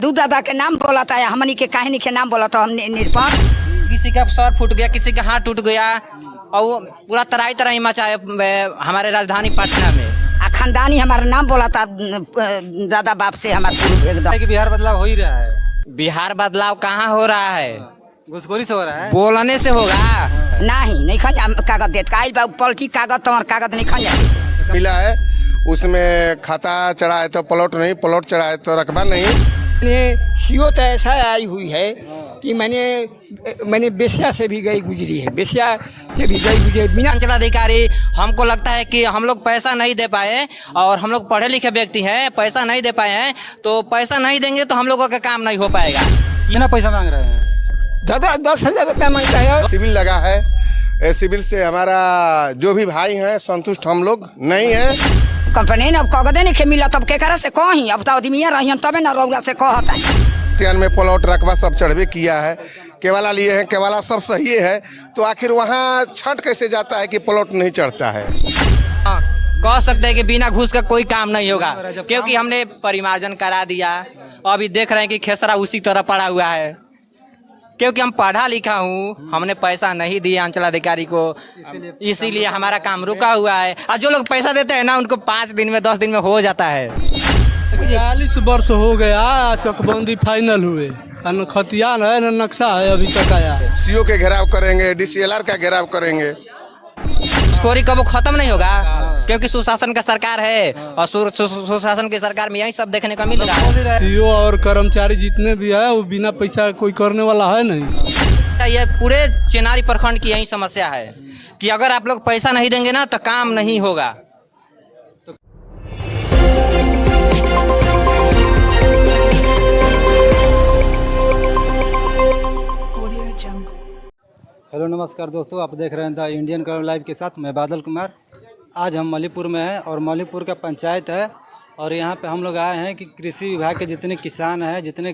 दूध दादा के नाम बोलता है, हमनी के कहानी के नाम बोलता हम निरपक्ष। किसी का सर फूट गया, किसी का हाथ टूट गया और वो पूरा तराई तराई मचा है हमारे राजधानी पटना में। खानदानी हमारा नाम बोला था दादा बाप से हमारे पूर्व एकदम। कि बिहार बदलाव हो ही रहा है। बिहार बदलाव कहाँ हो रहा है? घुसखोरी से हो रहा है। बोलने से होगा? नहीं खंजा कागज देते काइल पलटी कागज तुम्हारा कागज नहीं खंजा देते। मिला है उसमें खाता चढ़ा है तो प्लॉट नहीं, प्लॉट चढ़ा है तो रकबा नहीं। सीओ तो ऐसा आई हुई है कि मैंने बेस्या से भी गई गुजरी है, बेस्या से भी गई गुजरी बिना। अंचलाधिकारी हमको लगता है कि हम लोग पैसा नहीं दे पाए और हम लोग पढ़े लिखे व्यक्ति हैं, पैसा नहीं दे पाए हैं, तो पैसा नहीं देंगे तो हम लोगों का काम नहीं हो पाएगा। कितना पैसा मांग रहे हैं? दादा 10,000 रुपया मांगता है। सिविल लगा है, सिविल से हमारा जो भी भाई हैं संतुष्ट हम लोग नहीं है। कंपनी अब कागजे नहीं के मिला तब के करे से कहीं अब तो आदमी रही तबे न रौरा से कहता है। में प्लॉट रकबा सब चढ़वे किया है, केवाला लिए हैं, केवाला सब सही है, तो आखिर वहाँ छंट कैसे जाता है कि प्लॉट नहीं चढ़ता है? कह सकते हैं कि बिना घूस का कोई काम नहीं होगा, क्योंकि हमने परिमार्जन करा दिया। अभी देख रहे हैं कि खेसरा उसी तरह पड़ा हुआ है, क्योंकि हम पढ़ा लिखा हूँ, हमने पैसा नहीं दिया अंचलाधिकारी को, इसीलिए हमारा काम रुका हुआ है। और जो लोग पैसा देते हैं ना उनको 5 दिन में 10 दिन में हो जाता है। 40 वर्ष हो गया चकबंदी फाइनल हुए, न खतियान है न नक्शा है अभी तक आया। सीओ के घेराव करेंगे, DCLR का घेराव करेंगे। घुसखोरी कब खत्म नहीं होगा, क्योंकि सुशासन का सरकार है और सुशासन की सरकार में यही सब देखने को मिल रहा है। सीओ और कर्मचारी जितने भी है वो बिना पैसा कोई करने वाला है नहीं। ये पूरे चेनारी प्रखंड की यही समस्या है कि अगर आप लोग पैसा नहीं देंगे ना तो काम नहीं होगा। हेलो नमस्कार दोस्तों, आप देख रहे हैं द इंडियन क्राइम लाइव के साथ मैं बादल कुमार। आज हम मौलीपुर में हैं और मौलीपुर का पंचायत है और यहाँ पे हम लोग आए हैं कि कृषि विभाग के जितने किसान हैं, जितने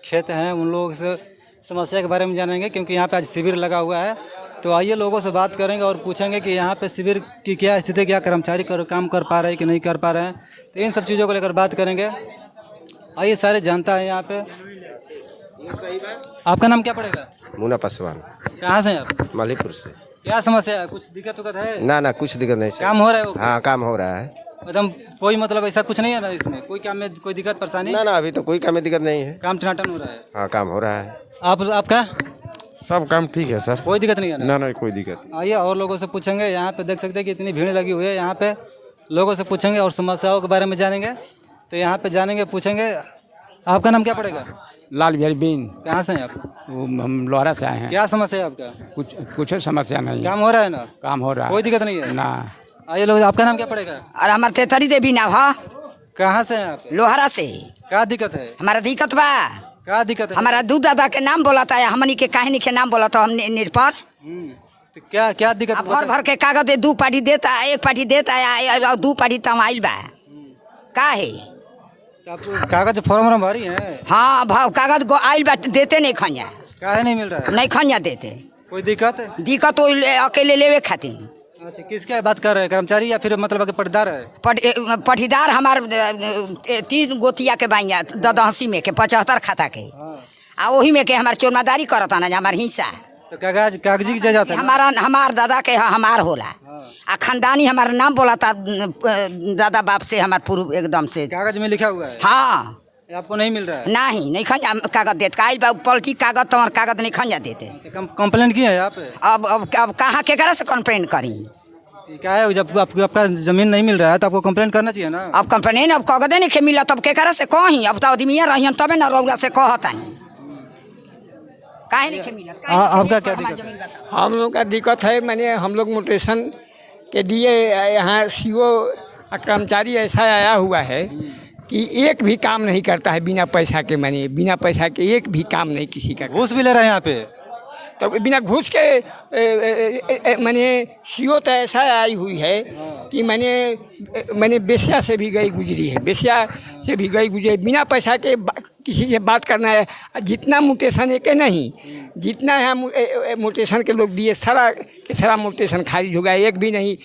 खेत हैं, उन लोगों से समस्या के बारे में जानेंगे, क्योंकि यहाँ पे आज शिविर लगा हुआ है। तो आइए लोगों से बात करेंगे और पूछेंगे कि यहाँ पे शिविर की क्या स्थिति, क्या कर्मचारी काम कर पा रहे हैं कि नहीं कर पा रहे हैं, तो इन सब चीज़ों को लेकर बात करेंगे। आइए सारे जानता है यहाँ पे। आपका नाम क्या पड़ेगा? मुन्ना पासवान। कहाँ से हैं आप? मौलीपुर से। क्या समस्या है? कुछ दिक्कत है? ना कुछ दिक्कत नहीं। काम हो रहा है? हाँ काम हो रहा है एकदम कोई मतलब ऐसा कुछ नहीं है ना इसमें? कोई काम में कोई दिक्कत परेशानी? ना अभी तो कोई काम में दिक्कत नहीं है। काम टनाटन हो रहा है? हाँ काम हो रहा है। आपका सब काम ठीक है सर, कोई दिक्कत नहीं है ना? ना कोई दिक्कत। आइए और लोगों से पूछेंगे। यहाँ पे देख सकते हैं कि इतनी भीड़ लगी हुई है। यहाँ पे लोगों से पूछेंगे और समस्याओं के बारे में जानेंगे। तो यहाँ पे जानेंगे, पूछेंगे। आपका नाम क्या पड़ेगा? लाल बिहारी बीन। कहाँ से हैं आप? हम लोहरा से आए हैं। क्या समस्या है आपका? कुछ समस्या नहीं। काम हो रहा है ना? काम हो रहा है, कोई दिक्कत नहीं है ना। आइए लोग, आपका नाम क्या पड़ेगा? और हमारे तेतरी देवी नाव है। कहाँ से हैं आप? लोहरा से। क्या दिक्कत है? हमारा दिक्कत बा। क्या दिक्कत है? हमारा दूध दादा के नाम बोलता है, हमनी के कहानी के नाम बोलता हम निरपक्ष। तो क्या दिक्कत? भर के कागज 2 पार्टी देता है, 1 पार्टी देता है और 2 पार्टी तम आइल बा। का है? आपको कागज फॉर्म भरी है? हाँ भाव कागज आइल बा, देते नहीं खंजा। काहे नहीं मिल रहा है? नहीं खंजा देते। कोई दिक्कत है? दिक्कत अकेले लेवे खातिर। अच्छा, किसकी बात कर रहे हैं? कर्मचारी या फिर मतलब कि पटदार है? पटीदार हमार 3 गोतिया के बाइया 80 में के 75 खाता के। आ वही में के हमार चोरमादारी करता ना हमार हिस्सा। तो कागजी की जाता है? हमार दादा के हमार होला। आ खानदानी हमारा नाम बोला था दादा बाप से हमार पूर्व एकदम से। कागज में लिखा हुआ है? हाँ। आपको नहीं मिल रहा है? नहीं खंजा कागज देते काइल पलटी कागज तुम्हारा कागज नहीं खंजा देते। कंप्लेंट की है आप? अब कहाँ के करे से कंप्लेन करी? क्या है, जब आपका जमीन नहीं मिल रहा है तो आपको कंप्लेन करना चाहिए ना। अब कंप्लेन अब कागजे नहीं मिला तब के करे से कहीं अब तो आदमी रही तबे न रौरा से कहता नहीं। काहे नहीं मिला? आपका क्या दिक्कत है? हम लोग का दिक्कत है, मैंने हम लोग मोटेशन के दिए यहाँ सीओ कर्मचारी ऐसा आया हुआ है कि एक भी काम नहीं करता है बिना पैसा के। मैंने बिना पैसा के एक भी काम नहीं किसी का। घूस भी ले रहे हैं यहाँ पे? तो बिना घूस के मैंने सीओ तो ऐसा आई हुई है कि मैंने बेस्या से भी गई गुजरी है, बेस्या से भी गई गुजरी। बिना पैसा के किसी से बात करना है। जितना मोटेशन एक नहीं, जितना है मोटेशन के लोग दिए सारा मोटेशन खारिज हो गया, एक भी नहीं।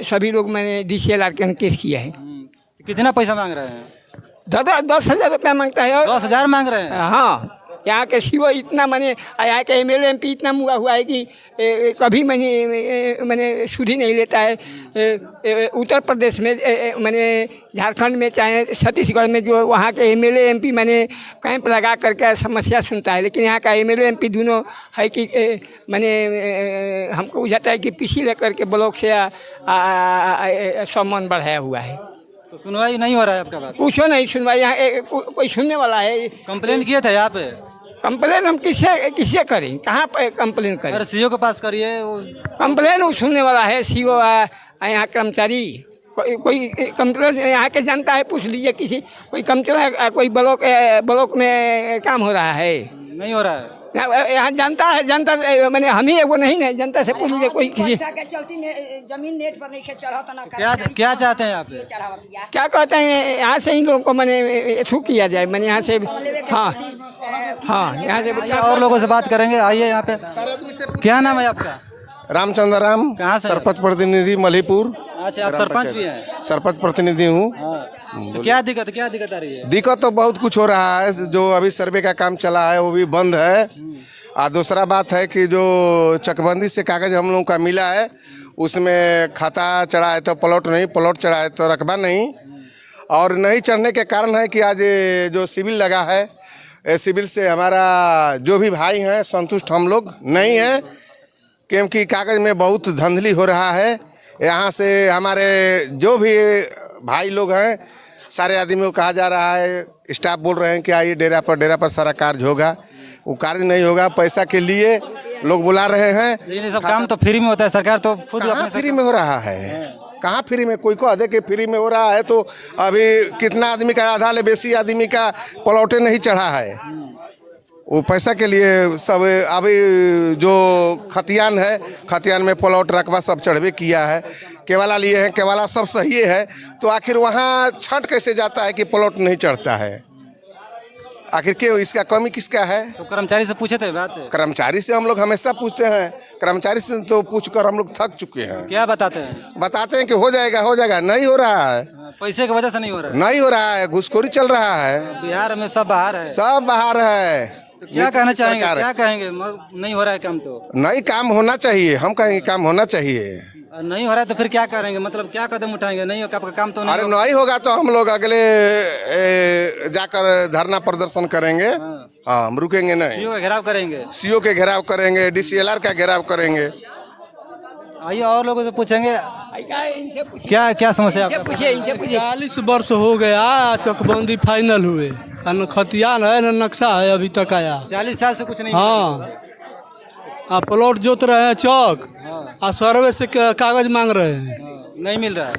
सभी लोग मैंने DCLR के केस किया है। कितना पैसा मांग रहे हैं? 10,000 रुपया मांगता है। और 10,000 मांग रहे हैं। हाँ, यहाँ के सीओ इतना माने, यहाँ के एमएलए एमपी इतना मुआ हुआ है कि कभी मैंने सुधी नहीं लेता है। उत्तर प्रदेश में मैंने झारखंड में चाहे छत्तीसगढ़ में जो वहाँ के एमएलए एमपी मैंने कैंप लगा करके समस्या सुनता है, लेकिन यहाँ का एमएलए एमपी दोनों है कि मैंने हमको बुझाता है कि पीसी लेकर के ब्लॉक से सम्मान बढ़ाया हुआ है। तो सुनवाई नहीं हो रहा है आपका बात? पूछो नहीं सुनवाई, यहाँ कोई सुनने वाला है? कंप्लेन किए थे यहाँ पे? कंप्लेन हम किसे करें, कहाँ पर कंप्लेन करें? अरे सीओ के पास करिए। कंप्लेन वो सुनने वाला है सीओ, यहाँ कर्मचारी कोई कंप्लेन यहाँ के जनता है, पूछ लीजिए किसी कोई कंप्लेन, कोई ब्लॉक में काम हो रहा है? नहीं हो रहा है। यहाँ जनता है, जनता मैंने हम ही वो नहीं है, जनता से पूछ लीजिए कोई किसी। जमीन नेट पर नहीं चढ़ाता ना। क्या चाहते हैं आप? क्या कहते हैं, यहाँ से इन लोगों को मैंने छू किया जाए, मैंने यहाँ से। हाँ हाँ, यहाँ से और लोगों से बात करेंगे। आइए यहाँ पे। क्या नाम है आपका? रामचंद्र राम। कहाँ से? सरपंच प्रतिनिधि मलीपुर। अच्छा, आप सरपंच भी हैं? सरपंच प्रतिनिधि हूँ। तो क्या दिक्कत आ रही है? दिक्कत तो बहुत कुछ हो रहा है। जो अभी सर्वे का काम चला है वो भी बंद है। और दूसरा बात है कि जो चकबंदी से कागज हम लोगों का मिला है उसमें खाता चढ़ा है तो प्लॉट नहीं, प्लॉट चढ़ा है तो रकबा नहीं। और नहीं चढ़ने के कारण है कि आज जो सिविल लगा है, सिविल से हमारा जो भी भाई हैं संतुष्ट हम लोग नहीं हैं, क्योंकि कागज़ में बहुत धांधली हो रहा है। यहाँ से हमारे जो भी भाई लोग हैं सारे आदमियों को कहा जा रहा है, स्टाफ बोल रहे हैं कि आइए डेरा पर सारा कार्य होगा। वो कार्य नहीं होगा, पैसा के लिए लोग बुला रहे हैं। ये सब काम तो फ्री में होता है, सरकार तो खुद कहाँ फ्री में हो रहा है? कहाँ फ्री में? कोई को दे कि फ्री में हो रहा है तो अभी कितना आदमी का, आधा ले बेसी आदमी का प्लॉटे नहीं चढ़ा है। वो पैसा के लिए सब अभी जो खतियान है, खतियान में प्लॉट रकबा सब चढ़वे किया है, केवाला लिए हैं, केवाला सब सही है, तो आखिर वहाँ छंट कैसे जाता है कि प्लॉट नहीं चढ़ता है? आखिर क्यों? इसका कमी किसका है? तो कर्मचारी से पूछे थे बात? कर्मचारी से हम लोग हमेशा पूछते हैं, कर्मचारी से तो पूछकर हम लोग थक चुके हैं। क्या बताते हैं? बताते हैं कि हो जाएगा, नहीं हो रहा है। पैसे की वजह से नहीं हो रहा है? नहीं हो रहा है, घुसखोरी चल रहा है। बिहार में सब बाहर है। सब बाहर है। तो क्या कहना चाहेंगे? क्या कहेंगे? नहीं हो रहा है काम तो? नहीं, काम होना चाहिए। हम कहेंगे काम होना चाहिए। नहीं हो रहा है तो फिर क्या करेंगे? मतलब क्या कदम उठाएंगे? नहीं होगा आपका काम तो? नहीं अरे नहीं होगा तो हम लोग अगले जाकर धरना प्रदर्शन करेंगे। हाँ, हम रुकेंगे नहीं। सीओ का घेराव करेंगे? सीओ के घेराव करेंगे, DCLR का घेराव करेंगे। आइए और लोगों से पूछेंगे क्या क्या समस्या है? 40 वर्ष हो गया चकबंदी फाइनल हुए, न खतियान है न नक्शा है अभी तक आया। 40 साल से कुछ नहीं? हाँ, प्लॉट जोत रहे हैं चौक, और सर्वे से कागज मांग रहे हैं। नहीं मिल रहा है।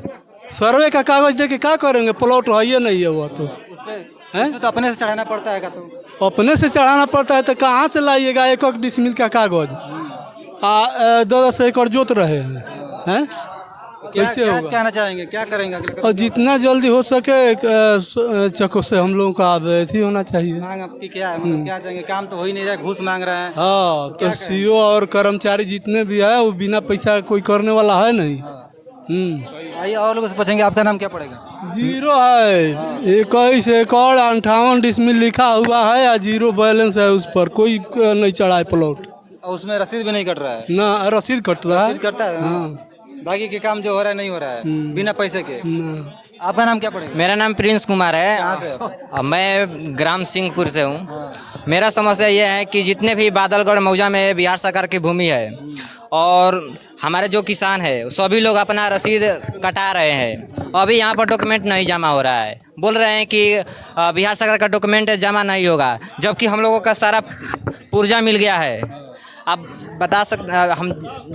सर्वे का कागज दे के क्या करेंगे? प्लॉट है ही नहीं है वो तो। उसमें तो अपने से चढ़ाना पड़ता है। तो अपने से चढ़ाना पड़ता है तो कहाँ से लाइएगा 1 डिसमिल का कागज? 10 एकड़ जोत रहे हैं। कैसे क्या होगा? कहना चाहेंगे? क्या करेंगे? और जितना जल्दी हो सके चको से हम लोगों का अवैध होना चाहिए। मांग आपकी क्या है? मतलब क्या चाहेंगे? काम तो हो ही नहीं रहा है, घूस मांग रहे हैं। हाँ, तो सीओ और कर्मचारी जितने भी है वो बिना पैसा कोई करने वाला है नहीं। आइए और लोगों से पूछेंगे। आपका नाम क्या पड़ेगा? 0 है, 21 एकड़ 58 डिसमिल लिखा हुआ है और 0 बैलेंस है, उस पर कोई नहीं चढ़ा है प्लॉट। उसमें रसीद भी नहीं कट रहा है? ना, रसीद कट रहा है। रसीद कटता है? हाँ। बाकी के काम जो हो रहा है नहीं हो रहा है बिना पैसे के? आपका नाम क्या पड़ेगा? मेरा नाम प्रिंस कुमार है। कहाँ से? मैं ग्राम सिंहपुर से हूँ। मेरा समस्या ये है कि जितने भी बादलगढ़ मौजा में बिहार सरकार की भूमि है और हमारे जो किसान है सभी लोग अपना रसीद कटा रहे हैं। अभी यहाँ पर डॉक्यूमेंट नहीं जमा हो रहा है। बोल रहे हैं कि बिहार सरकार का डॉक्यूमेंट जमा नहीं होगा, जबकि हम लोगों का सारा पुर्जा मिल गया है। आप हम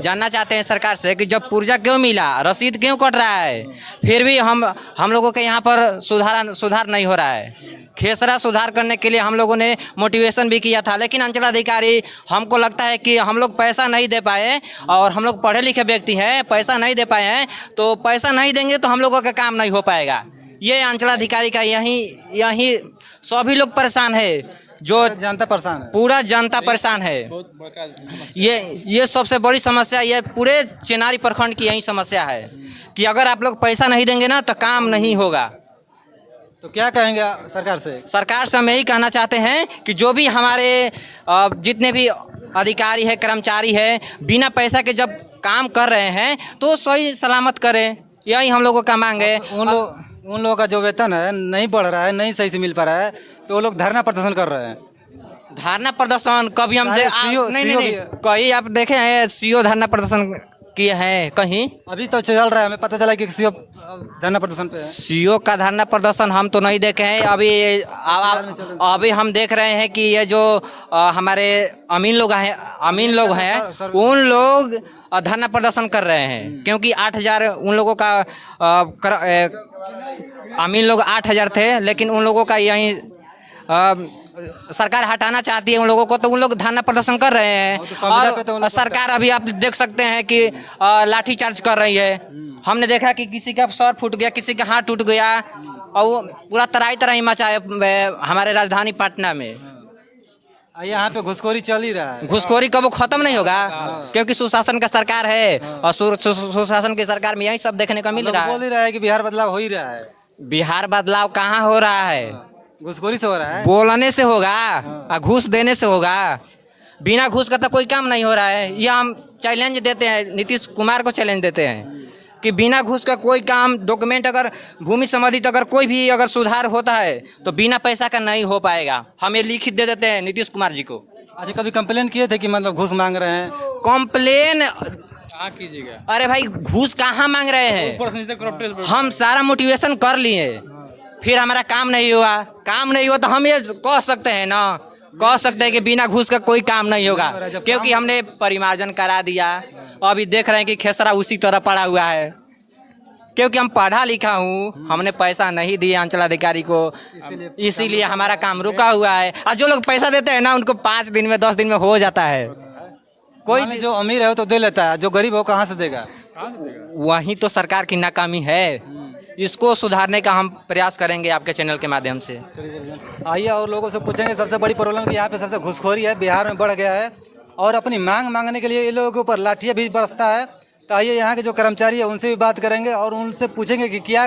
जानना चाहते हैं सरकार से कि जब पुर्जा क्यों मिला, रसीद क्यों कट रहा है, फिर भी हम लोगों के यहाँ पर सुधार नहीं हो रहा है। खेसरा सुधार करने के लिए हम लोगों ने मोटिवेशन भी किया था, लेकिन अंचलाधिकारी हमको लगता है कि हम लोग पैसा नहीं दे पाए और हम लोग पढ़े लिखे व्यक्ति हैं, पैसा नहीं दे पाए हैं, तो पैसा नहीं देंगे तो हम लोगों का काम नहीं हो पाएगा। ये अंचलाधिकारी का यही सभी लोग परेशान है, जो जनता परेशान है, पूरा जनता परेशान है। ये सबसे बड़ी समस्या, ये पूरे चेनारी प्रखंड की यही समस्या है कि अगर आप लोग पैसा नहीं देंगे ना तो काम नहीं होगा। तो क्या कहेंगे सरकार से? सरकार से हम यही कहना चाहते हैं कि जो भी हमारे जितने भी अधिकारी है, कर्मचारी है, बिना पैसा के जब काम कर रहे हैं तो सही सलामत करें, यही हम लोगों का मांग है। उन लोगों का जो वेतन है नहीं बढ़ रहा है, नहीं सही से मिल पा रहा है, तो वो लोग धरना प्रदर्शन कर रहे हैं। धरना प्रदर्शन कभी हम नहीं, कहीं आप देखे हैं सीओ धरना प्रदर्शन किए हैं कहीं? अभी तो चल रहा है, हमें पता चला कि सीओ धरना प्रदर्शन पे है। सीओ का धरना प्रदर्शन हम तो नहीं देखे हैं अभी हम देख रहे हैं कि ये जो हमारे अमीन लोग हैं उन लोग धरना प्रदर्शन कर रहे हैं, क्योंकि 8,000 उन लोगों का अमीन लोग 8,000 थे, लेकिन उन लोगों का यहीं सरकार हटाना चाहती है उन लोगों को, तो उन लोग धरना प्रदर्शन कर रहे हैं। और सरकार अभी आप देख सकते हैं कि लाठीचार्ज कर रही है। हमने देखा कि किसी का सर फूट गया, किसी का हाथ टूट गया, और वो पूरा तराई मचा है हमारे राजधानी पटना में। यहाँ पे घुसखोरी चल ही रहा है। घुसखोरी कब खत्म नहीं होगा, क्योंकि सुशासन का सरकार है, और सुशासन की सरकार में यही सब देखने को मिल रहा है। बोल ही रहा है कि बिहार बदलाव हो ही रहा है। बिहार बदलाव कहाँ हो रहा है? घुसखोरी से हो रहा है। बोलने से होगा, घूस देने से होगा। बिना घूस का तो कोई काम नहीं हो रहा है। ये हम चैलेंज देते हैं, नीतीश कुमार को चैलेंज देते हैं कि बिना घूस का कोई काम, डॉक्यूमेंट अगर भूमि संबंधित अगर कोई भी अगर सुधार होता है तो बिना पैसा का नहीं हो पाएगा। हम ये लिखित दे देते हैं नीतीश कुमार जी को। अच्छा, कभी कंप्लेन किए थे कि मतलब घूस मांग रहे हैं? कंप्लेन कीजिएगा? अरे भाई, घूस कहाँ मांग रहे हैं? हम सारा मोटिवेशन कर लिए, फिर हमारा काम नहीं हुआ तो हम ये कह सकते हैं ना, कह सकते हैं कि बिना घूस का कोई काम नहीं होगा, क्योंकि हमने परिमार्जन करा दिया। अभी देख रहे हैं कि खेसरा उसी तरह पड़ा हुआ है, क्योंकि हम पढ़ा लिखा हूँ, हमने पैसा नहीं दिया अंचलाधिकारी को, इसीलिए हमारा काम रुका हुआ है। और जो लोग पैसा देते हैं ना, उनको 5 दिन में 10 दिन में हो जाता है। कोई जो अमीर है वो तो दे लेता है, जो गरीब है वो कहाँ से देगा? वही तो सरकार की नाकामी है। इसको सुधारने का हम प्रयास करेंगे आपके चैनल के माध्यम से। आइए और लोगों से पूछेंगे। सबसे बड़ी प्रॉब्लम कि यहाँ पे सबसे घुसखोरी है, बिहार में बढ़ गया है, और अपनी मांग मांगने के लिए ये लोगों के ऊपर लाठियाँ भी बरसता है। तो आइए यहाँ के जो कर्मचारी है उनसे भी बात करेंगे और उनसे पूछेंगे कि क्या